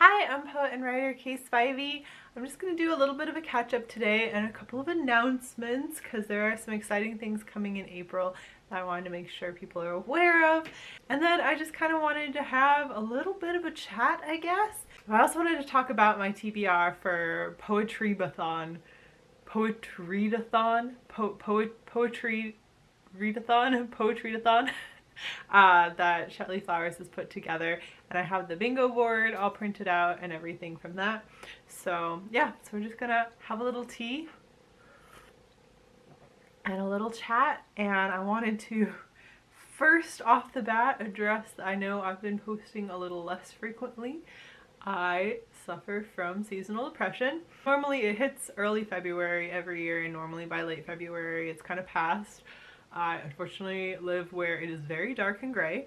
Hi, I'm poet and writer Kaye Spivey. I'm just going to do a little bit of a catch-up today and a couple of announcements because there are some exciting things coming in April that I wanted to make sure people are aware of. And then I just kind of wanted to have a little bit of a chat, I guess. I also wanted to talk about my TBR for Poetreadathon. Poetreadathon? Poetreadathon? That Flores has put together, and I have the bingo board all printed out and everything from that. So yeah, so we're just gonna have a little tea and a little chat, and I wanted to first off the bat address, I know I've been posting a little less frequently. I suffer from seasonal depression. Normally it hits early February every year, and normally by late February it's kind of past. I unfortunately live where it is very dark and gray,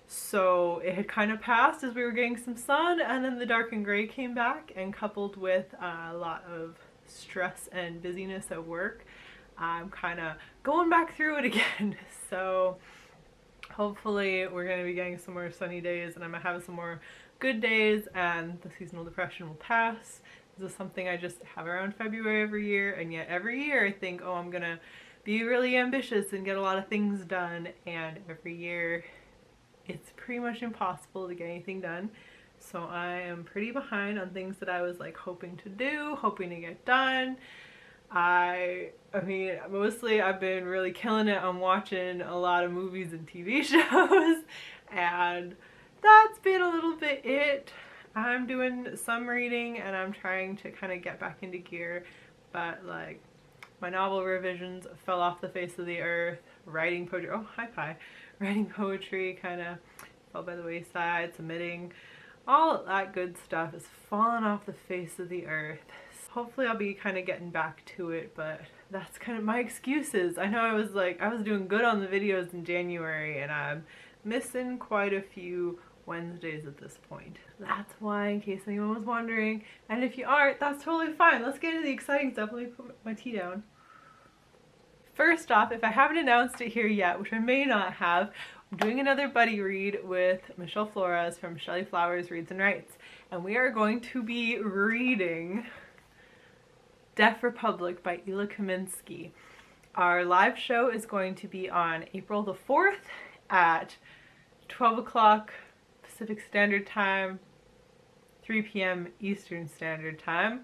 so it had kind of passed as we were getting some sun, and then the dark and gray came back, and coupled with a lot of stress and busyness at work, I'm kind of going back through it again. So hopefully we're going to be getting some more sunny days, and I'm going to have some more good days, and the seasonal depression will pass. This is something I just have around February every year, and yet every year I think, oh, I'm gonna be really ambitious and get a lot of things done, and every year it's pretty much impossible to get anything done. So I am pretty behind on things that I was like hoping to do, hoping to get done. I mean, mostly I've been really killing it on watching a lot of movies and TV shows, and that's been a little bit it. I'm doing some reading and I'm trying to kind of get back into gear, but like my novel revisions fell off the face of the earth. Writing poetry, oh hi Pie, writing poetry kind of fell by the wayside. Submitting, all of that good stuff is falling off the face of the earth. So hopefully I'll be kind of getting back to it, but that's kind of my excuses. I know I was doing good on the videos in January, and I'm missing quite a few Wednesdays at this point. That's why, in case anyone was wondering, and if you aren't, that's totally fine. Let's get into the exciting stuff. Let me put my tea down. First off, if I haven't announced it here yet, which I may not have, I'm doing another buddy read with Michelle Flores from Shelley Flowers Reads and Writes, and we are going to be reading Deaf Republic by Ila Kaminsky. Our live show is going to be on April the 4th at 12 o'clock Pacific Standard Time, 3 p.m. Eastern Standard Time.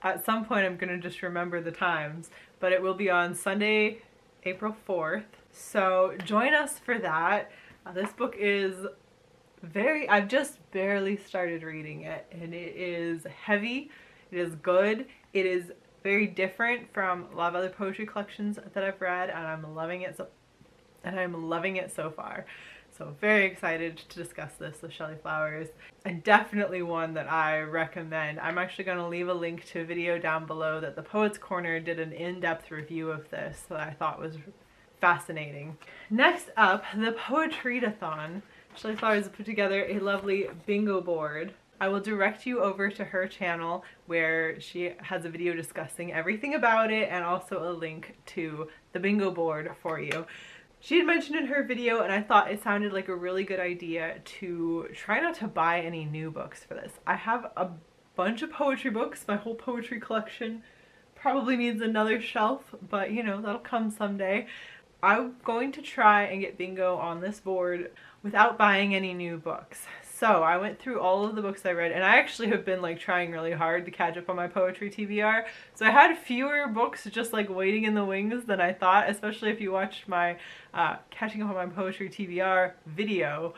At some point I'm going to just remember the times, but it will be on Sunday, April 4th. So join us for that. This book is I've just barely started reading it, and it is heavy, it is good, it is very different from a lot of other poetry collections that I've read, and I'm loving it so far. So very excited to discuss this with Shelley Flowers, and definitely one that I recommend. I'm actually going to leave a link to a video down below that the Poets Corner did an in-depth review of this that I thought was fascinating. Next up, the Poetreadathon. Shelley Flowers has put together a lovely bingo board. I will direct you over to her channel where she has a video discussing everything about it, and also a link to the bingo board for you. She had mentioned in her video, and I thought it sounded like a really good idea, to try not to buy any new books for this. I have a bunch of poetry books. My whole poetry collection probably needs another shelf, but you know, that'll come someday. I'm going to try and get bingo on this board without buying any new books. So I went through all of the books I read, and I actually have been like trying really hard to catch up on my poetry TBR. So I had fewer books just like waiting in the wings than I thought, especially if you watched my catching up on my poetry TBR video.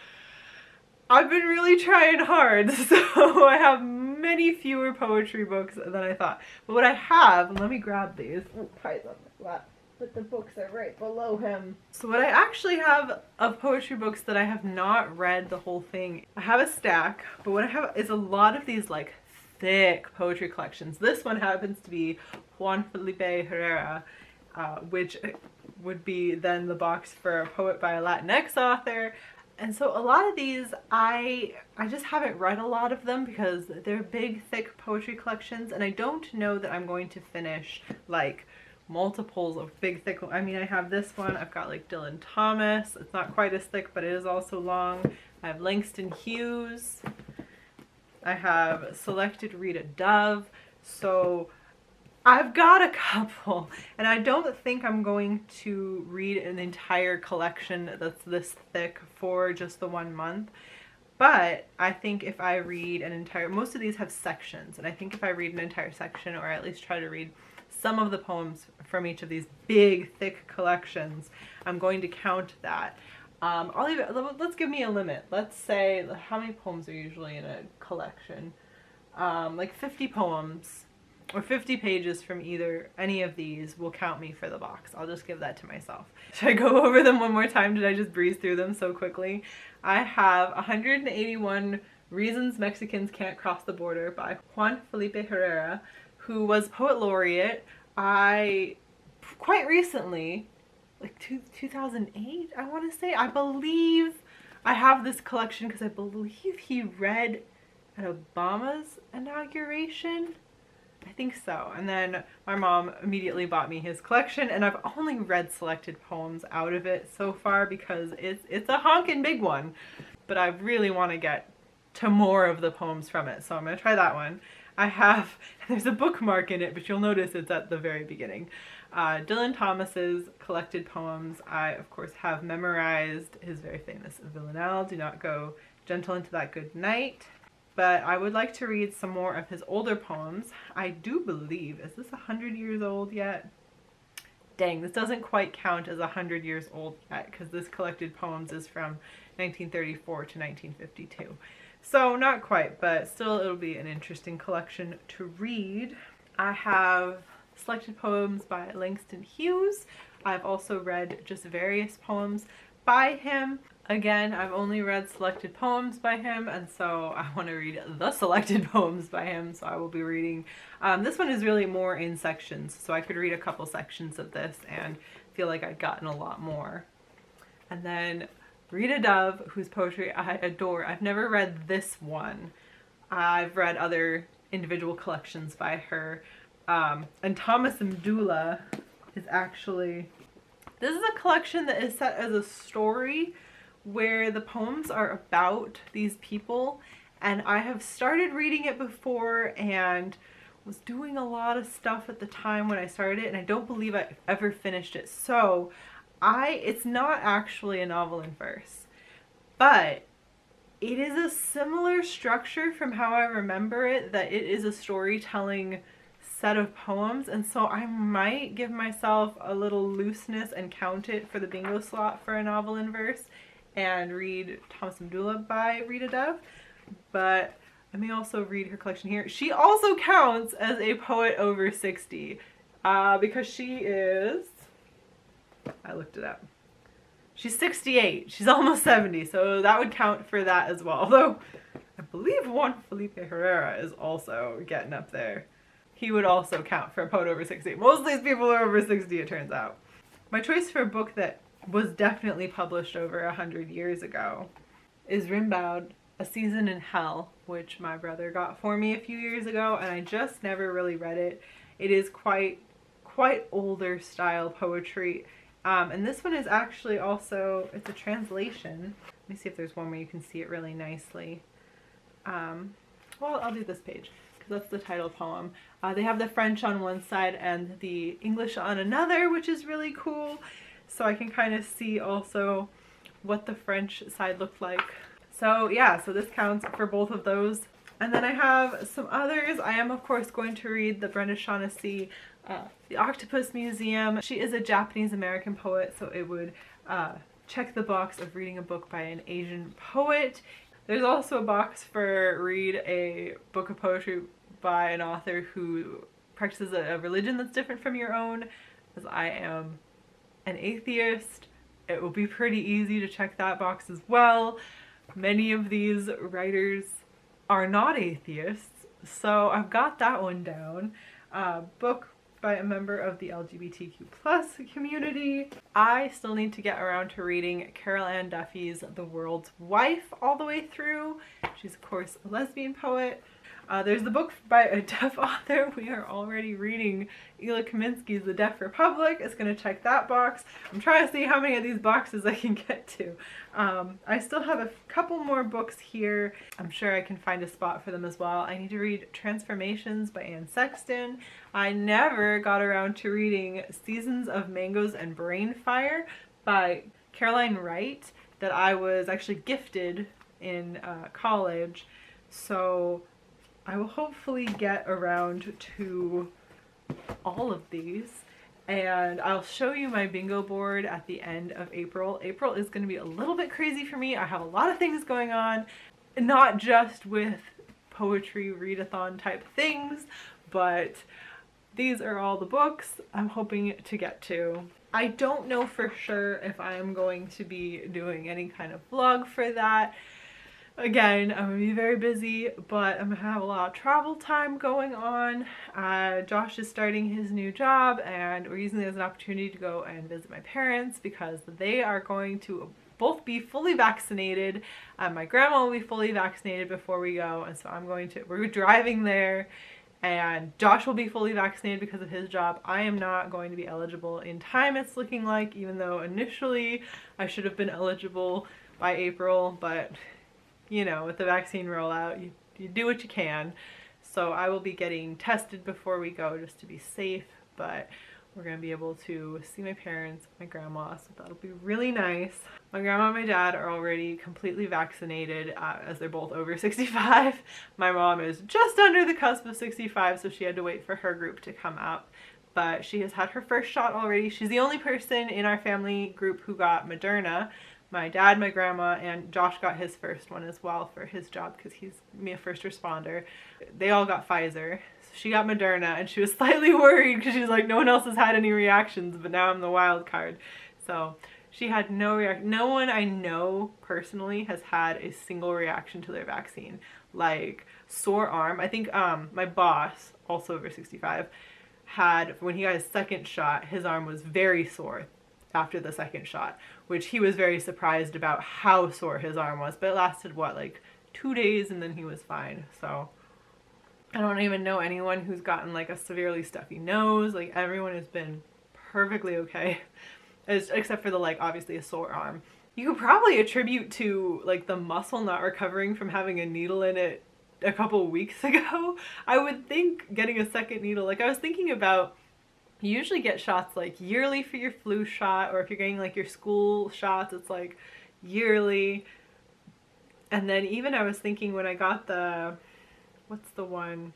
I've been really trying hard, so I have many fewer poetry books than I thought. But what I have, let me grab these. Oh, Pie's on my lap. But the books are right below him. So what I actually have of poetry books that I have not read the whole thing, I have a stack, but what I have is a lot of these like thick poetry collections. This one happens to be Juan Felipe Herrera, which would be then the box for a poet by a Latinx author. And so a lot of these, I just haven't read a lot of them because they're big, thick poetry collections, and I don't know that I'm going to finish like multiples of big thick. I mean, I have this one, I've got like Dylan Thomas, it's not quite as thick but it is also long. I have Langston Hughes, I have selected Rita Dove, so I've got a couple, and I don't think I'm going to read an entire collection that's this thick for just the 1 month. But I think if I read an entire, most of these have sections, and I think if I read an entire section, or at least try to read some of the poems from each of these big, thick collections, I'm going to count that. I'll leave it, let's give me a limit. Let's say, how many poems are usually in a collection? Like 50 poems, or 50 pages from any of these will count me for the box. I'll just give that to myself. Should I go over them one more time? Did I just breeze through them so quickly? I have 181 Reasons Mexicans Can't Cross the Border by Juan Felipe Herrera, who was poet laureate. I quite recently, like 2008, I want to say, I believe I have this collection because I believe he read at Obama's inauguration. I think so. And then my mom immediately bought me his collection, and I've only read selected poems out of it so far because it's a honkin' big one. But I really want to get to more of the poems from it, so I'm going to try that one. There's a bookmark in it, but you'll notice it's at the very beginning. Dylan Thomas's collected poems. I, of course, have memorized his very famous Villanelle, Do Not Go Gentle Into That Good Night. But I would like to read some more of his older poems. I do believe, is this 100 years old yet? Dang, this doesn't quite count as 100 years old yet, because this collected poems is from 1934 to 1952. So not quite, but still it'll be an interesting collection to read. I have selected poems by Langston Hughes. I've also read just various poems by him. Again, I've only read selected poems by him, and so I want to read the selected poems by him, so I will be reading. This one is really more in sections, so I could read a couple sections of this and feel like I'd gotten a lot more. And then Rita Dove, whose poetry I adore. I've never read this one. I've read other individual collections by her. And Thomas and Doula is actually... This is a collection that is set as a story where the poems are about these people, and I have started reading it before and was doing a lot of stuff at the time when I started it, and I don't believe I ever finished it. So it's not actually a novel in verse, but it is a similar structure from how I remember it, that it is a storytelling set of poems, and so I might give myself a little looseness and count it for the bingo slot for a novel in verse and read Thomas and Doula by Rita Dove. But let me also read her collection here. She also counts as a poet over 60 because she is, I looked it up, she's 68. She's almost 70, so that would count for that as well. Although I believe Juan Felipe Herrera is also getting up there. He would also count for a poet over 60. Most of these people are over 60, it turns out. My choice for a book that was definitely published over 100 years ago is Rimbaud, A Season in Hell, which my brother got for me a few years ago, and I just never really read it. It is quite older style poetry, and this one is actually also, it's a translation. Let me see if there's one where you can see it really nicely. Well, I'll do this page, because that's the title poem. They have the French on one side and the English on another, which is really cool. So I can kind of see also what the French side looked like. So yeah, so this counts for both of those. And then I have some others. I am of course going to read the Brenda Shaughnessy, The Octopus Museum. She is a Japanese American poet, so it would check the box of reading a book by an Asian poet. There's also a box for read a book of poetry by an author who practices a religion that's different from your own, as I am an atheist. It will be pretty easy to check that box as well. Many of these writers are not atheists, so I've got that one down. Book by a member of the LGBTQ+ community. I still need to get around to reading Carol Ann Duffy's The World's Wife all the way through. She's of course a lesbian poet. There's the book by a deaf author. We are already reading Ila Kaminsky's The Deaf Republic. It's going to check that box. I'm trying to see how many of these boxes I can get to. I still have a couple more books here. I'm sure I can find a spot for them as well. I need to read Transformations by Anne Sexton. I never got around to reading Seasons of Mangoes and Brainfire by Caroline Wright that I was actually gifted in college. So I will hopefully get around to all of these, and I'll show you my bingo board at the end of April. April is going to be a little bit crazy for me. I have a lot of things going on, not just with poetry readathon type things, but these are all the books I'm hoping to get to. I don't know for sure if I'm going to be doing any kind of vlog for that. Again, I'm going to be very busy, but I'm going to have a lot of travel time going on. Josh is starting his new job, and we're using it as an opportunity to go and visit my parents because they are going to both be fully vaccinated. My grandma will be fully vaccinated before we go, and so we're driving there, and Josh will be fully vaccinated because of his job. I am not going to be eligible in time, it's looking like, even though initially I should have been eligible by April, but you know, with the vaccine rollout, you do what you can. So I will be getting tested before we go just to be safe, but we're going to be able to see my parents, my grandma, so that'll be really nice. My grandma and my dad are already completely vaccinated as they're both over 65. My mom is just under the cusp of 65, so she had to wait for her group to come up. But she has had her first shot already. She's the only person in our family group who got Moderna. My dad, my grandma, and Josh got his first one as well for his job because he's a first responder. They all got Pfizer. So she got Moderna, and she was slightly worried because she's like, no one else has had any reactions, but now I'm the wild card. So she had no reaction. No one I know personally has had a single reaction to their vaccine. Like sore arm. I think my boss, also over 65, had, when he got his second shot, his arm was very sore after the second shot, which he was very surprised about how sore his arm was, but it lasted what, like 2 days, and then he was fine. So I don't even know anyone who's gotten like a severely stuffy nose. Like everyone has been perfectly okay, except for the, like, obviously a sore arm. You could probably attribute to like the muscle not recovering from having a needle in it a couple weeks ago. I would think getting a second needle, like I was thinking about, you usually get shots like yearly for your flu shot, or if you're getting like your school shots, it's like yearly. And then even I was thinking when I got the, what's the one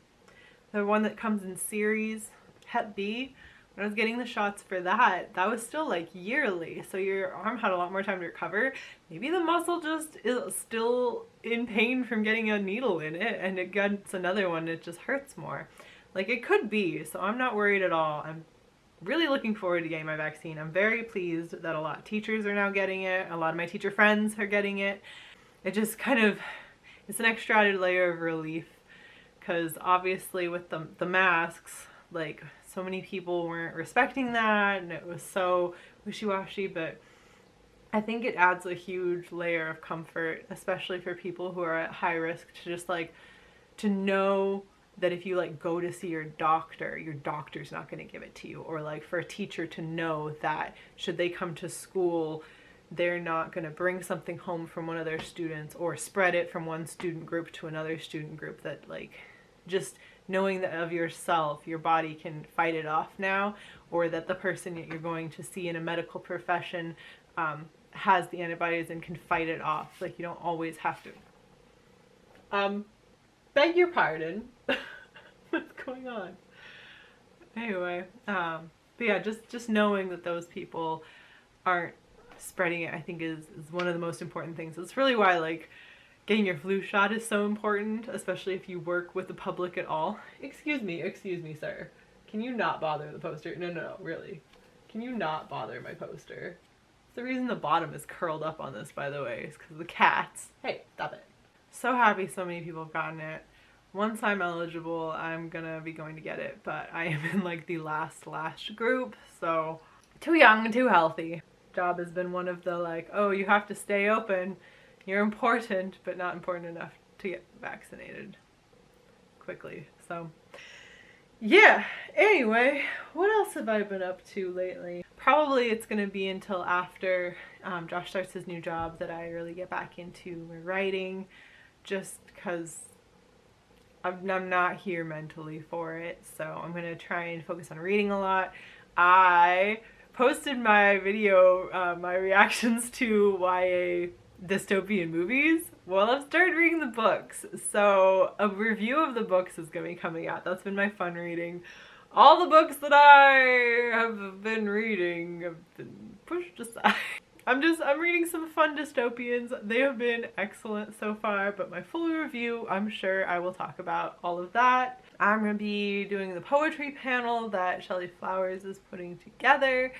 that comes in series, Hep B, when I was getting the shots for that, that was still like yearly. So your arm had a lot more time to recover. Maybe the muscle just is still in pain from getting a needle in it, and it gets another one, it just hurts more. Like it could be, so I'm not worried at all. I'm really looking forward to getting my vaccine. I'm very pleased that a lot of teachers are now getting it. A lot of my teacher friends are getting it. It just kind of, it's an extra added layer of relief, because obviously with the masks, like so many people weren't respecting that, and it was so wishy-washy, but I think it adds a huge layer of comfort, especially for people who are at high risk, to just like, to know that if you like go to see your doctor's not going to give it to you, or like for a teacher to know that should they come to school, they're not going to bring something home from one of their students or spread it from one student group to another student group, that like just knowing that of yourself, your body can fight it off now, or that the person that you're going to see in a medical profession has the antibodies and can fight it off. Like you don't always have to. Beg your pardon. What's going on? Anyway, but yeah, just knowing that those people aren't spreading it, I think is one of the most important things. It's really why like getting your flu shot is so important, especially if you work with the public at all. Excuse me, sir. Can you not bother the poster? No, really. Can you not bother my poster? The reason the bottom is curled up on this, by the way, is because of the cats. Hey, stop it. So happy so many people have gotten it. Once I'm eligible, I'm gonna be going to get it, but I am in like the last group, so too young and too healthy. Job has been one of the like, oh, you have to stay open. You're important, but not important enough to get vaccinated. quickly. So yeah, anyway, what else have I been up to lately? Probably it's gonna be until after Josh starts his new job that I really get back into my writing, just because I'm not here mentally for it. So I'm gonna try and focus on reading a lot. I posted my video, my reactions to YA dystopian movies. Well, I've started reading the books, so a review of the books is going to be coming out. That's been my fun reading. All the books that I have been reading have been pushed aside. I'm reading some fun dystopians. They have been excellent so far, but my full review, I'm sure I will talk about all of that. I'm going to be doing the poetry panel that Shelley Flowers is putting together.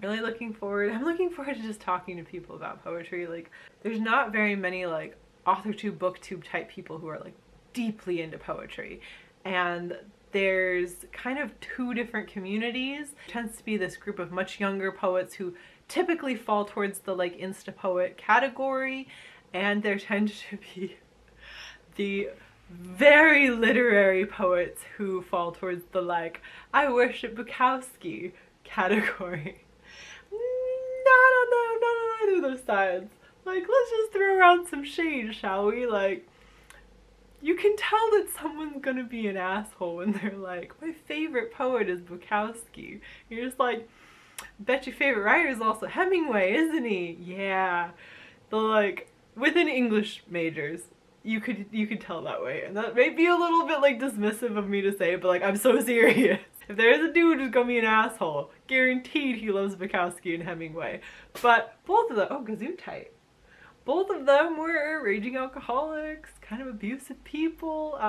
I'm really looking forward. I'm looking forward to just talking to people about poetry. Like, there's not very many like AuthorTube, BookTube type people who are like deeply into poetry. And there's kind of two different communities. There tends to be this group of much younger poets who typically fall towards the like Insta poet category, and there tend to be the very literary poets who fall towards the like I worship Bukowski category. Not on either of those sides. Like, let's just throw around some shade, shall we? Like, you can tell that someone's gonna be an asshole when they're like, my favorite poet is Bukowski. You're just like, bet your favorite writer is also Hemingway, isn't he? Yeah. The like, within English majors, you could tell that way. And that may be a little bit like dismissive of me to say, but like, I'm so serious. If there is a dude who's gonna be an asshole, guaranteed he loves Bukowski and Hemingway. But both of them, oh, Gesundheit. Both of them were raging alcoholics, kind of abusive people.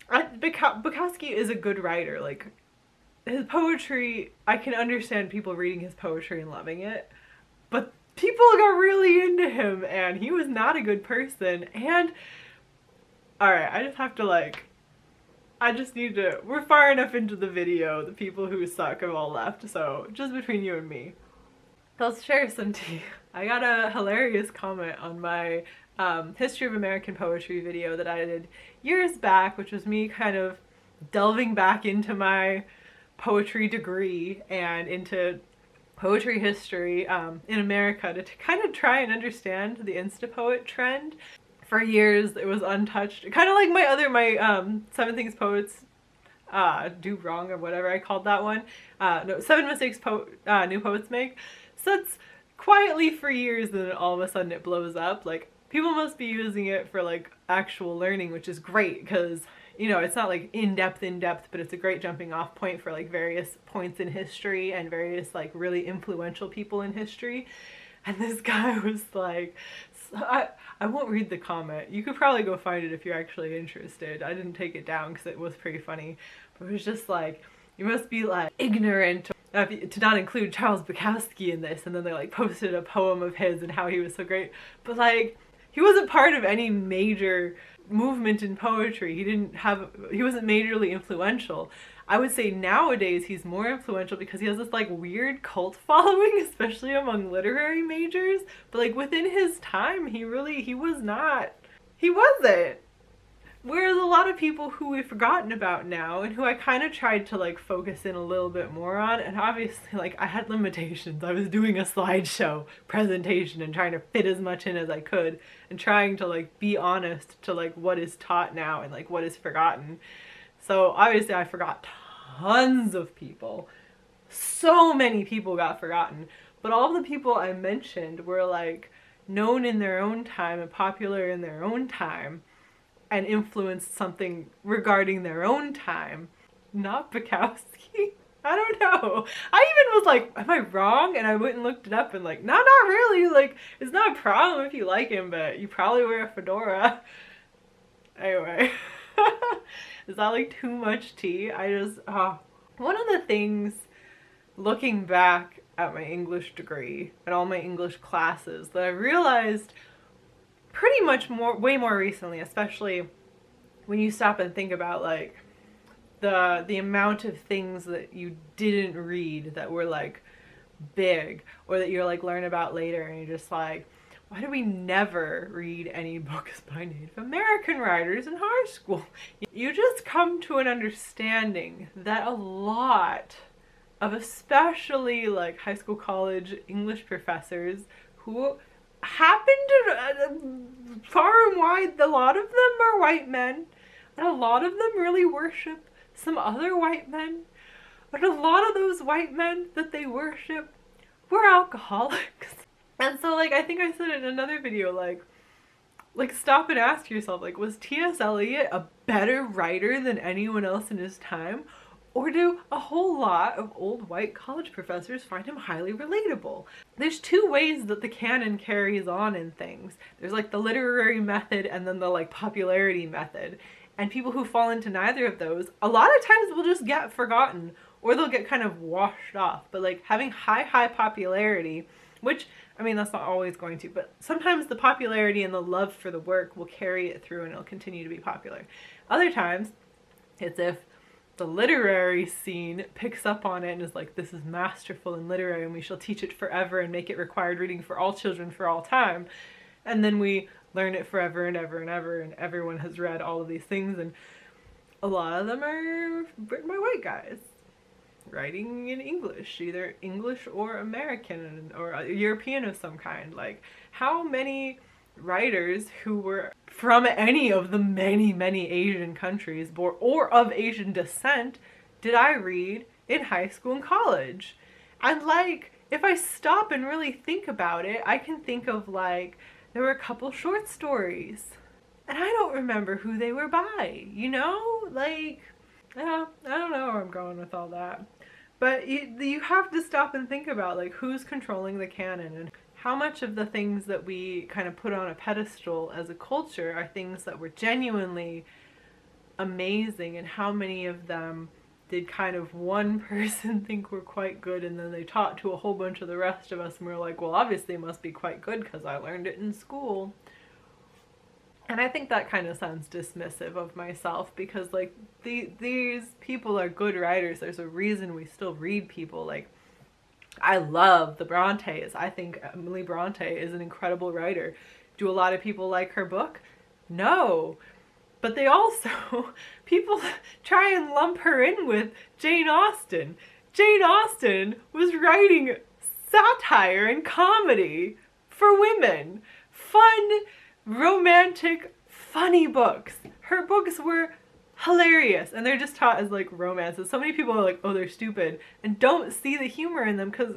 Bukowski is a good writer. Like, his poetry, I can understand people reading his poetry and loving it, but people got really into him, and he was not a good person. And, alright, I just have to like, we're far enough into the video, the people who suck have all left, so just between you and me. Let's share some tea. I got a hilarious comment on my History of American Poetry video that I did years back, which was me kind of delving back into my poetry degree and into poetry history in America to kind of try and understand the Instapoet trend. For years it was untouched, kind of like my 7 Things Poets Do Wrong, or whatever I called that one. No, 7 Mistakes New Poets Make. So it's quietly for years, and then all of a sudden it blows up. Like, people must be using it for like actual learning, which is great because, you know, it's not like in-depth, but it's a great jumping off point for like various points in history and various like really influential people in history. And this guy was like, I won't read the comment. You could probably go find it if you're actually interested. I didn't take it down because it was pretty funny. But it was just like, you must be like ignorant to not include Charles Bukowski in this. And then they like posted a poem of his and how he was so great. But like, he wasn't part of any major movement in poetry. He wasn't majorly influential. I would say nowadays he's more influential because he has this like weird cult following, especially among literary majors. But like within his time, he wasn't. Whereas a lot of people who we've forgotten about now and who I kind of tried to like focus in a little bit more on, and obviously like I had limitations. I was doing a slideshow presentation and trying to fit as much in as I could and trying to like be honest to like what is taught now and like what is forgotten. So obviously I forgot tons of people. So many people got forgotten, but all the people I mentioned were like known in their own time and popular in their own time and influenced something regarding their own time. Not Bukowski. I don't know. I even was like, am I wrong? And I went and looked it up and like, no, not really. Like, it's not a problem if you like him, but you probably wear a fedora. Anyway. Is that like too much tea? One of the things, looking back at my English degree and all my English classes, that I realized pretty much way more recently, especially when you stop and think about like the amount of things that you didn't read that were like big, or that you're like learn about later and you're just like, why do we never read any books by Native American writers in high school? You just come to an understanding that a lot of especially like high school, college English professors who happen to, far and wide, a lot of them are white men, and a lot of them really worship some other white men, but a lot of those white men that they worship were alcoholics. And so, like, I think I said in another video, like stop and ask yourself, like, was T.S. Eliot a better writer than anyone else in his time? Or do a whole lot of old white college professors find him highly relatable? There's two ways that the canon carries on in things. There's like the literary method and then the like popularity method. And people who fall into neither of those, a lot of times will just get forgotten or they'll get kind of washed off. But like having high popularity, which, I mean, that's not always going to, but sometimes the popularity and the love for the work will carry it through and it'll continue to be popular. Other times, it's if the literary scene picks up on it and is like, this is masterful and literary and we shall teach it forever and make it required reading for all children for all time. And then we learn it forever and ever and ever, and everyone has read all of these things, and a lot of them are written by white guys writing in English, either English or American or European of some kind. Like, how many writers who were from any of the many Asian countries or of Asian descent did I read in high school and college? And like, if I stop and really think about it, I can think of like, there were a couple short stories and I don't remember who they were by, you know? Like, I don't know where I'm going with all that. But you have to stop and think about like, who's controlling the canon and how much of the things that we kind of put on a pedestal as a culture are things that were genuinely amazing, and how many of them did kind of one person think were quite good and then they taught to a whole bunch of the rest of us and we're like, well, obviously it must be quite good because I learned it in school. And I think that kind of sounds dismissive of myself because like these people are good writers. There's a reason we still read people. Like, I love the Brontes. I think Emily Bronte is an incredible writer. Do a lot of people like her book? No. But they also, people try and lump her in with Jane Austen. Jane Austen was writing satire and comedy for women. Fun, romantic, funny books. Her books were hilarious, and they're just taught as like romances. So many people are like, oh, they're stupid, and don't see the humor in them, because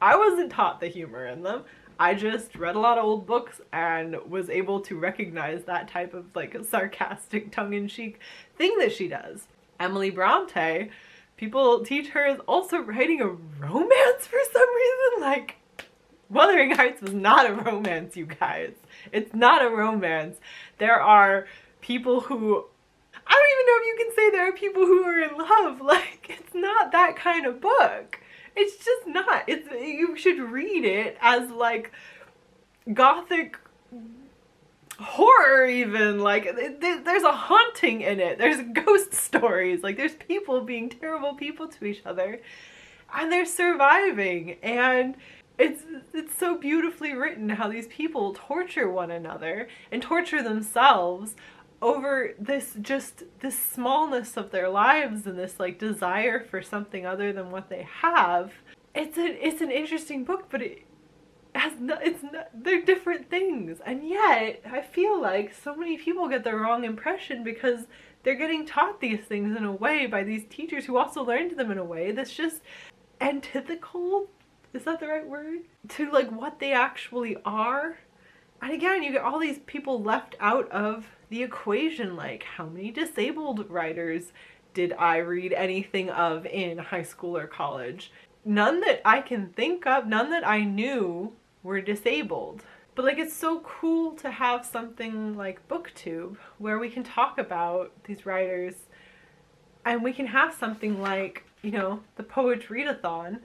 I wasn't taught the humor in them. I just read a lot of old books and was able to recognize that type of like sarcastic, tongue-in-cheek thing that she does. Emily Bronte, people teach her as also writing a romance for some reason. Like, Wuthering Heights was not a romance, you guys. It's not a romance. There are people who, I don't even know if you can say there are people who are in love. Like, it's not that kind of book. It's just not. It's, you should read it as like gothic horror even. Like, there's a haunting in it. There's ghost stories. Like, there's people being terrible people to each other. And they're surviving. And it's so beautifully written how these people torture one another and torture themselves over this smallness of their lives and this like desire for something other than what they have. It's an interesting book, but they're different things, and yet I feel like so many people get the wrong impression because they're getting taught these things in a way by these teachers who also learned them in a way that's just antithetical, is that the right word, to like what they actually are. And again, you get all these people left out of the equation. Like, how many disabled writers did I read anything of in high school or college? None that I can think of, none that I knew were disabled. But like, it's so cool to have something like BookTube where we can talk about these writers, and we can have something like, you know, the Poetreadathon,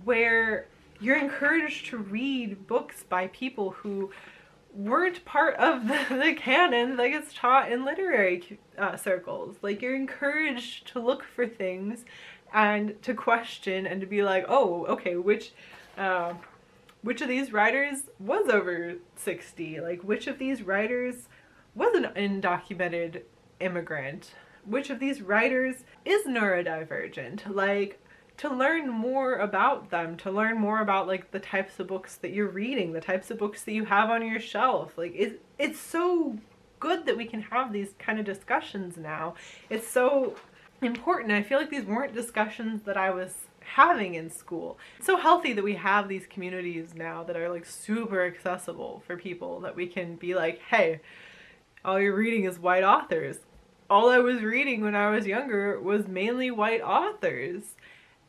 where you're encouraged to read books by people who weren't part of the canon that gets taught in literary circles. Like, you're encouraged to look for things and to question and to be like, oh, okay, which which of these writers was over 60? Like, which of these writers was an undocumented immigrant? Which of these writers is neurodivergent? Like, to learn more about them, to learn more about like the types of books that you're reading, the types of books that you have on your shelf. Like, it's so good that we can have these kind of discussions now. It's so important. I feel like these weren't discussions that I was having in school. It's so healthy that we have these communities now that are like super accessible for people, that we can be like, hey, all you're reading is white authors. All I was reading when I was younger was mainly white authors.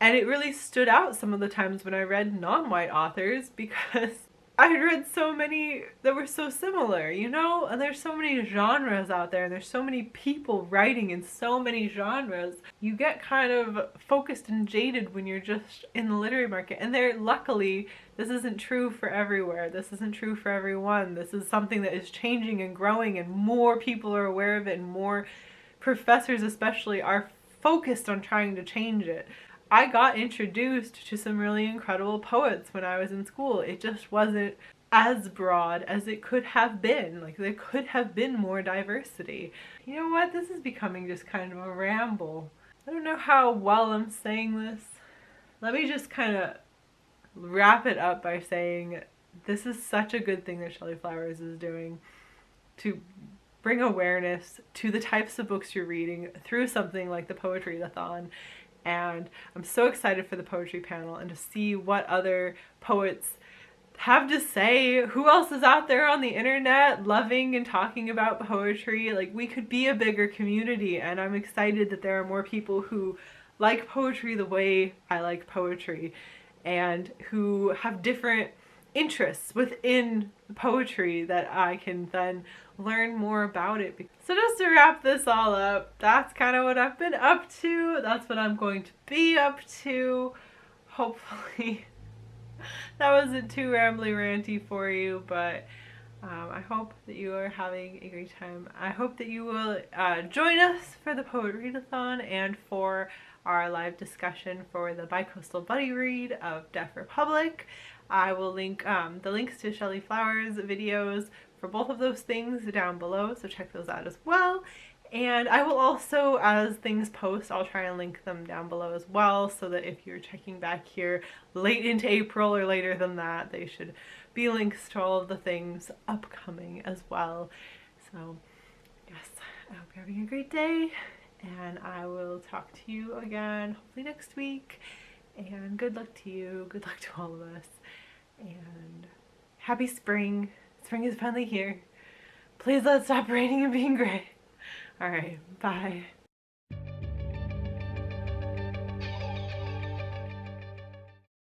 And it really stood out some of the times when I read non-white authors, because I had read so many that were so similar, you know? And there's so many genres out there, and there's so many people writing in so many genres. You get kind of focused and jaded when you're just in the literary market. And luckily, this isn't true for everywhere. This isn't true for everyone. This is something that is changing and growing, and more people are aware of it, and more professors especially are focused on trying to change it. I got introduced to some really incredible poets when I was in school. It just wasn't as broad as it could have been. Like, there could have been more diversity. You know what? This is becoming just kind of a ramble. I don't know how well I'm saying this. Let me just kind of wrap it up by saying this is such a good thing that Shelley Flowers is doing to bring awareness to the types of books you're reading through something like the Poetreadathon. And I'm so excited for the poetry panel and to see what other poets have to say. Who else is out there on the internet loving and talking about poetry? Like, we could be a bigger community, and I'm excited that there are more people who like poetry the way I like poetry, and who have different interests within poetry that I can then learn more about it. So just to wrap this all up, that's kind of what I've been up to. That's what I'm going to be up to. Hopefully that wasn't too rambly ranty for you, but I hope that you are having a great time. I hope that you will join us for the Poetreadathon and for our live discussion for the Bicoastal Buddy Read of Deaf Republic. I will link the links to Shelley Flowers' videos for both of those things down below, so check those out as well. And I will also, as things post, I'll try and link them down below as well, so that if you're checking back here late into April or later than that, they should be links to all of the things upcoming as well. So yes, I hope you're having a great day, and I will talk to you again hopefully next week. And good luck to you, good luck to all of us, and happy spring. Spring is finally here. Please let it stop raining and being gray. Alright, bye.